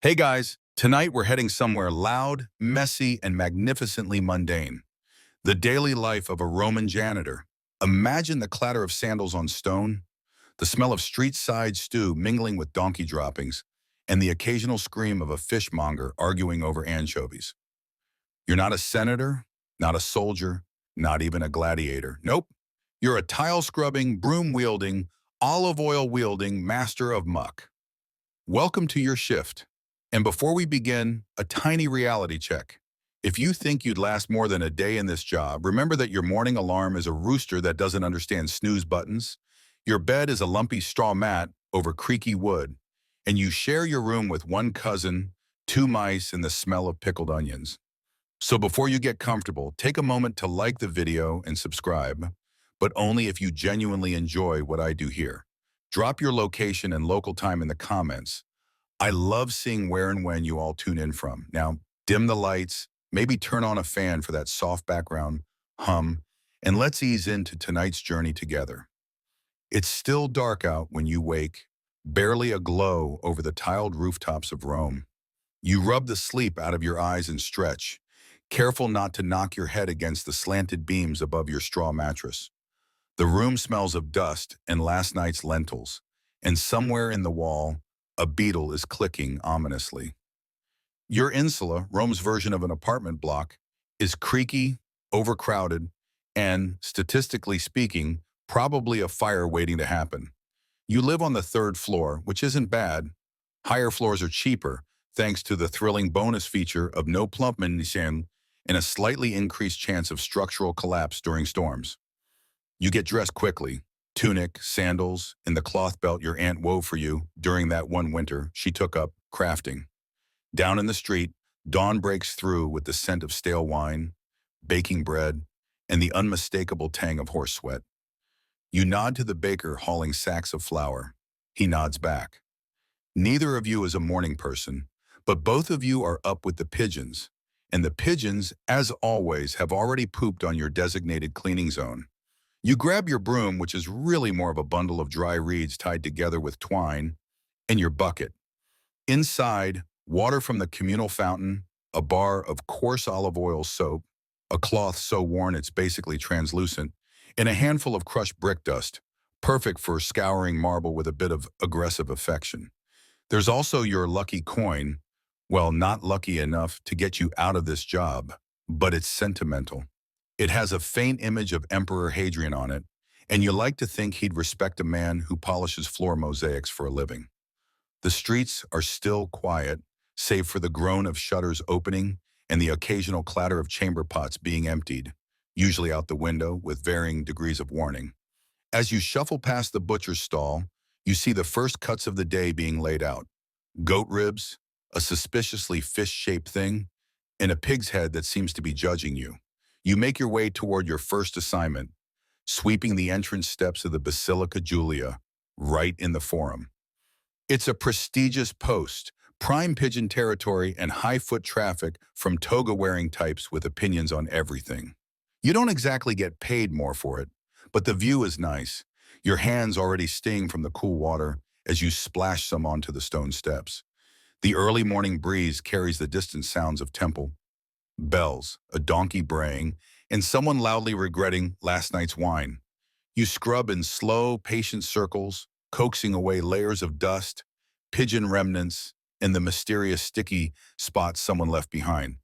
Hey guys, tonight we're heading somewhere loud, messy, and magnificently mundane. The daily life of a Roman janitor. Imagine the clatter of sandals on stone, the smell of street-side stew mingling with donkey droppings, and the occasional scream of a fishmonger arguing over anchovies. You're not a senator, not a soldier, not even a gladiator. Nope. You're a tile-scrubbing, broom-wielding, olive oil-wielding master of muck. Welcome to your shift. And before we begin, a tiny reality check. If you think you'd last more than a day in this job, remember that your morning alarm is a rooster that doesn't understand snooze buttons. Your bed is a lumpy straw mat over creaky wood. And you share your room with one cousin, two mice, and the smell of pickled onions. So before you get comfortable, take a moment to like the video and subscribe, but only if you genuinely enjoy what I do here. Drop your location and local time in the comments. I love seeing where and when you all tune in from. Now, dim the lights, maybe turn on a fan for that soft background hum, and let's ease into tonight's journey together. It's still dark out when you wake, barely aglow over the tiled rooftops of Rome. You rub the sleep out of your eyes and stretch, careful not to knock your head against the slanted beams above your straw mattress. The room smells of dust and last night's lentils, and somewhere in the wall, a beetle is clicking ominously. Your insula, Rome's version of an apartment block, is creaky, overcrowded, and, statistically speaking, probably a fire waiting to happen. You live on the third floor, which isn't bad. Higher floors are cheaper, thanks to the thrilling bonus feature of no plumbing and a slightly increased chance of structural collapse during storms. You get dressed quickly, tunic, sandals, and the cloth belt your aunt wove for you during that one winter she took up crafting. Down in the street, dawn breaks through with the scent of stale wine, baking bread, and the unmistakable tang of horse sweat. You nod to the baker hauling sacks of flour. He nods back. Neither of you is a morning person, but both of you are up with the pigeons, and the pigeons, as always, have already pooped on your designated cleaning zone. You grab your broom, which is really more of a bundle of dry reeds tied together with twine, and your bucket. Inside, water from the communal fountain, a bar of coarse olive oil soap, a cloth so worn it's basically translucent, and a handful of crushed brick dust, perfect for scouring marble with a bit of aggressive affection. There's also your lucky coin, well, not lucky enough to get you out of this job, but it's sentimental. It has a faint image of Emperor Hadrian on it, and you like to think he'd respect a man who polishes floor mosaics for a living. The streets are still quiet, save for the groan of shutters opening and the occasional clatter of chamber pots being emptied, usually out the window with varying degrees of warning. As you shuffle past the butcher's stall, you see the first cuts of the day being laid out. Goat ribs, a suspiciously fish-shaped thing, and a pig's head that seems to be judging you. You make your way toward your first assignment, sweeping the entrance steps of the Basilica Julia, right in the Forum. It's a prestigious post, prime pigeon territory and high-foot traffic from toga-wearing types with opinions on everything. You don't exactly get paid more for it, but the view is nice. Your hands already sting from the cool water as you splash some onto the stone steps. The early morning breeze carries the distant sounds of temple bells, a donkey braying, and someone loudly regretting last night's wine. You scrub in slow, patient circles, coaxing away layers of dust, pigeon remnants, and the mysterious sticky spots someone left behind.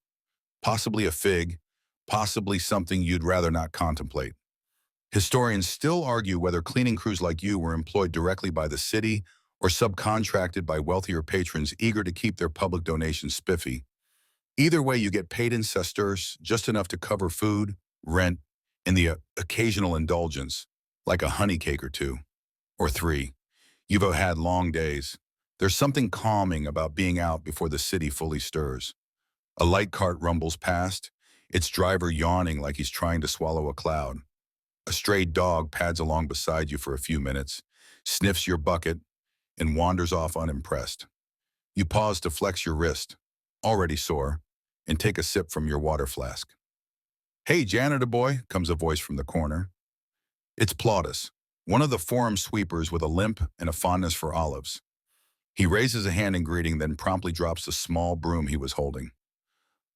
Possibly a fig, possibly something you'd rather not contemplate. Historians still argue whether cleaning crews like you were employed directly by the city or subcontracted by wealthier patrons eager to keep their public donations spiffy. Either way, you get paid in sesterce, just enough to cover food, rent, and the occasional indulgence, like a honey cake or two, or three. You've had long days. There's something calming about being out before the city fully stirs. A light cart rumbles past, its driver yawning like he's trying to swallow a cloud. A stray dog pads along beside you for a few minutes, sniffs your bucket, and wanders off unimpressed. You pause to flex your wrist, already sore, and take a sip from your water flask. "Hey, janitor boy," comes a voice from the corner. It's Plautus, one of the forum sweepers with a limp and a fondness for olives. He raises a hand in greeting, then promptly drops the small broom he was holding.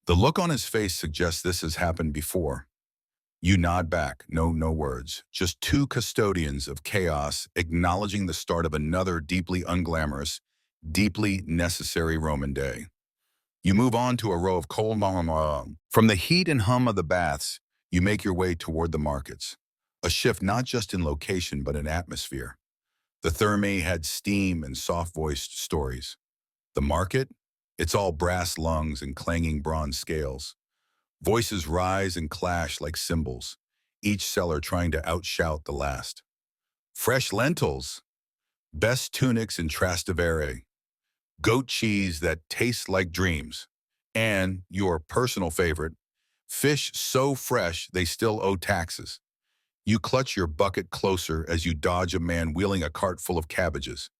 The look on his face suggests this has happened before. You nod back, no words, just two custodians of chaos acknowledging the start of another deeply unglamorous, deeply necessary Roman day. You move on to a row of cold marmara. From the heat and hum of the baths, you make your way toward the markets. A shift not just in location, but in atmosphere. The Thermae had steam and soft-voiced stories. The market? It's all brass lungs and clanging bronze scales. Voices rise and clash like cymbals, each seller trying to outshout the last. Fresh lentils, best tunics in Trastevere, goat cheese that tastes like dreams, and your personal favorite, fish so fresh they still owe taxes. You clutch your bucket closer as you dodge a man wheeling a cart full of cabbages.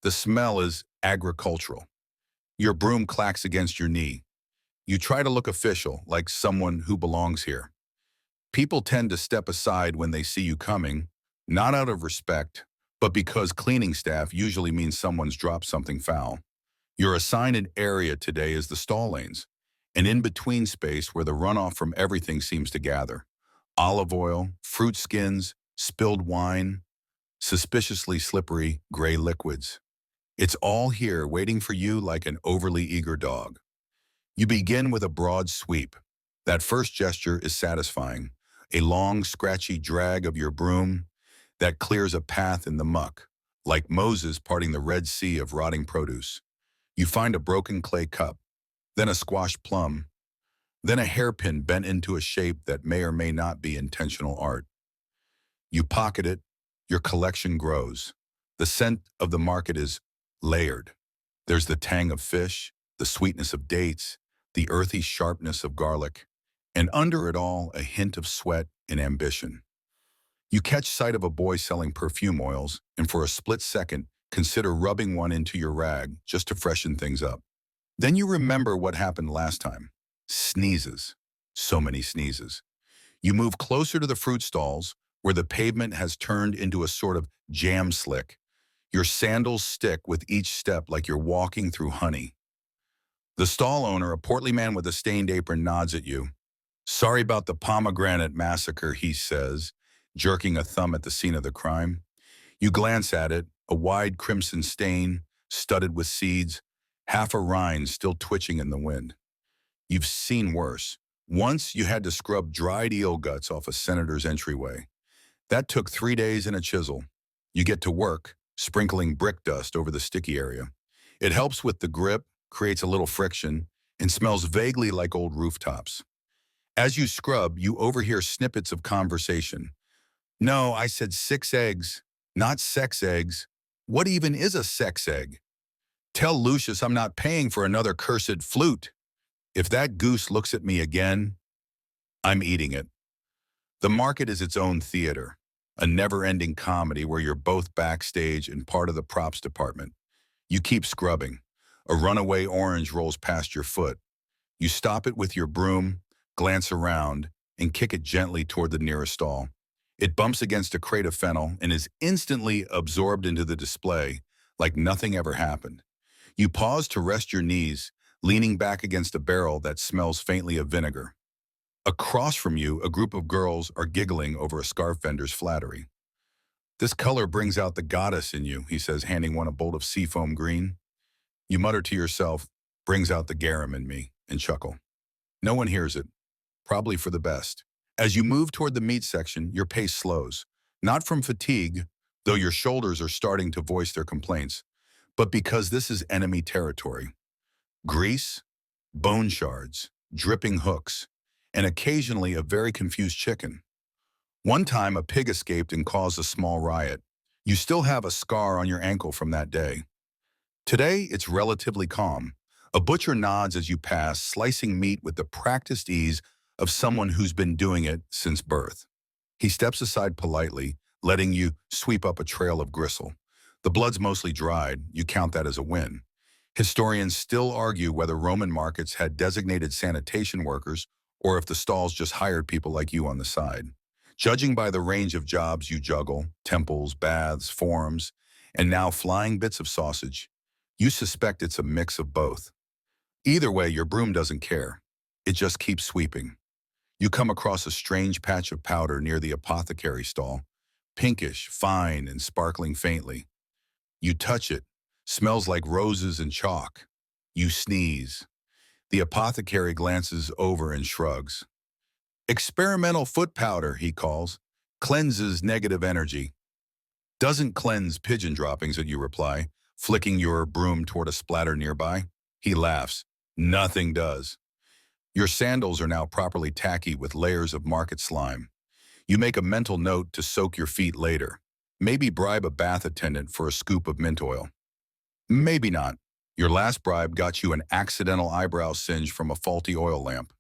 The smell is agricultural. Your broom clacks against your knee. You try to look official, like someone who belongs here. People tend to step aside when they see you coming, not out of respect, but because cleaning staff usually means someone's dropped something foul. Your assigned area today is the stall lanes, an in-between space where the runoff from everything seems to gather. Olive oil, fruit skins, spilled wine, suspiciously slippery gray liquids. It's all here waiting for you like an overly eager dog. You begin with a broad sweep. That first gesture is satisfying. A long, scratchy drag of your broom that clears a path in the muck, like Moses parting the Red Sea of rotting produce. You find a broken clay cup, then a squashed plum, then a hairpin bent into a shape that may or may not be intentional art. You pocket it, your collection grows. The scent of the market is layered. There's the tang of fish, the sweetness of dates, the earthy sharpness of garlic, and under it all, a hint of sweat and ambition. You catch sight of a boy selling perfume oils, and for a split second, consider rubbing one into your rag just to freshen things up. Then you remember what happened last time. Sneezes. So many sneezes. You move closer to the fruit stalls, where the pavement has turned into a sort of jam slick. Your sandals stick with each step like you're walking through honey. The stall owner, a portly man with a stained apron, nods at you. Sorry about the pomegranate massacre, he says, jerking a thumb at the scene of the crime. You glance at it, a wide crimson stain, studded with seeds, half a rind still twitching in the wind. You've seen worse. Once you had to scrub dried eel guts off a senator's entryway. That took 3 days and a chisel. You get to work, sprinkling brick dust over the sticky area. It helps with the grip, creates a little friction, and smells vaguely like old rooftops. As you scrub, you overhear snippets of conversation. No, I said 6 eggs, not sex eggs. What even is a sex egg? Tell Lucius I'm not paying for another cursed flute. If that goose looks at me again, I'm eating it. The market is its own theater, a never-ending comedy where you're both backstage and part of the props department. You keep scrubbing. A runaway orange rolls past your foot. You stop it with your broom, glance around, and kick it gently toward the nearest stall. It bumps against a crate of fennel and is instantly absorbed into the display like nothing ever happened. You pause to rest your knees, leaning back against a barrel that smells faintly of vinegar. Across from you, a group of girls are giggling over a scarf vendor's flattery. This color brings out the goddess in you, he says, handing one a bolt of seafoam green. You mutter to yourself, brings out the garum in me, and chuckle. No one hears it, probably for the best. As you move toward the meat section, your pace slows, not from fatigue, though your shoulders are starting to voice their complaints, but because this is enemy territory. Grease, bone shards, dripping hooks, and occasionally a very confused chicken. One time a pig escaped and caused a small riot. You still have a scar on your ankle from that day. Today, it's relatively calm. A butcher nods as you pass, slicing meat with the practiced ease of someone who's been doing it since birth. He steps aside politely, letting you sweep up a trail of gristle. The blood's mostly dried. You count that as a win. Historians still argue whether Roman markets had designated sanitation workers or if the stalls just hired people like you on the side. Judging by the range of jobs you juggle, temples, baths, forums, and now flying bits of sausage, You suspect it's a mix of both. Either way, your broom doesn't care. It just keeps sweeping. You come across a strange patch of powder near the apothecary stall, pinkish, fine, and sparkling faintly. You touch it, smells like roses and chalk. You sneeze. The apothecary glances over and shrugs. Experimental foot powder, he calls. Cleanses negative energy. Doesn't cleanse pigeon droppings, you reply, flicking your broom toward a splatter nearby. He laughs. Nothing does. Your sandals are now properly tacky with layers of market slime. You make a mental note to soak your feet later. Maybe bribe a bath attendant for a scoop of mint oil. Maybe not. Your last bribe got you an accidental eyebrow singe from a faulty oil lamp.